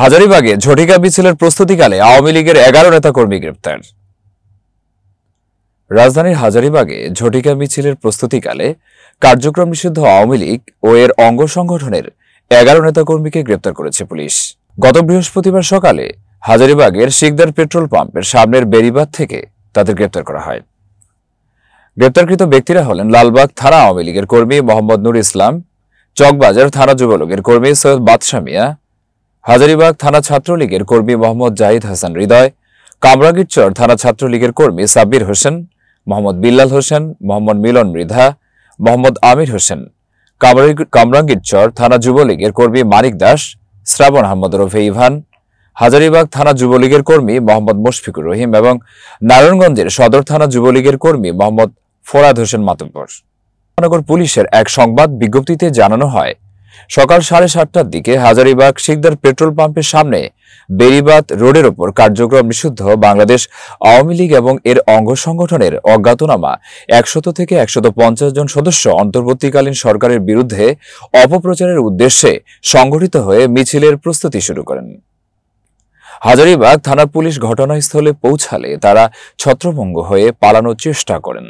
হাজারীবাগে ঝটিকা মিছিলের প্রস্তুতিকালে আওয়ামী লীগের 11 নেতাকর্মী গ্রেপ্তার। রাজধানীর হাজারীবাগে ঝটিকা মিছিলের প্রস্তুতিকালে কার্যক্রম নিষিদ্ধ আওয়ামী লীগ ও এর অঙ্গ সংগঠনের 11 নেতাকর্মীকে গ্রেপ্তার করেছে পুলিশ। গত বৃহস্পতিবার সকালে হাজারীবাগের শিকদার পেট্রোল পাম্পের সামনের বেড়িবাঁধ থেকে তাদের গ্রেপ্তার করা হয়। গ্রেপ্তারকৃত ব্যক্তিরা হলেন লালবাগ থানা আওয়ামী লীগের কর্মী মোহাম্মদ নুর ইসলাম, চকবাজার থানা যুবলীগের কর্মী সৈয়দ বাদশা মিয়া, হাজারীবাগ থানা ছাত্রলীগের কর্মী মোহাম্মদ জাহিদ হাসান হৃদয়, কামরাঙ্গীরচর থানা ছাত্রলীগের কর্মী সাব্বির হোসেন, মোহাম্মদ বিল্লাল হোসেন, মোহাম্মদ মিলন মৃধা, মোহাম্মদ আমির হোসেন, কামরাঙ্গীরচর থানা যুবলীগের কর্মী মানিক দাস, শ্রাবণ আহমদ ওরফে ইভান, হাজারীবাগ থানা যুবলীগের কর্মী মোহাম্মদ মুশফিকুর রহিম এবং নারায়ণগঞ্জের সদর থানা যুবলীগের কর্মী মোহাম্মদ ফোরাদ হোসেন মাতব্বর। মহানগর পুলিশের এক সংবাদ বিজ্ঞপ্তিতে জানানো হয়, সকাল 7:30টার দিকে হাজারীবাগ শিকদার পেট্রোল পাম্পের সামনে বেড়িবাঁধ রোডের ওপর কার্যক্রম নিষিদ্ধ বাংলাদেশ আওয়ামী লীগ এবং এর অঙ্গ সংগঠনের অজ্ঞাতনামা 100 থেকে 150 জন সদস্য অন্তর্বর্তীকালীন সরকারের বিরুদ্ধে অপপ্রচারের উদ্দেশ্যে সংগঠিত হয়ে মিছিলের প্রস্তুতি শুরু করেন। হাজারীবাগ থানা পুলিশ ঘটনাস্থলে পৌঁছালে তারা ছত্রভঙ্গ হয়ে পালানোর চেষ্টা করেন।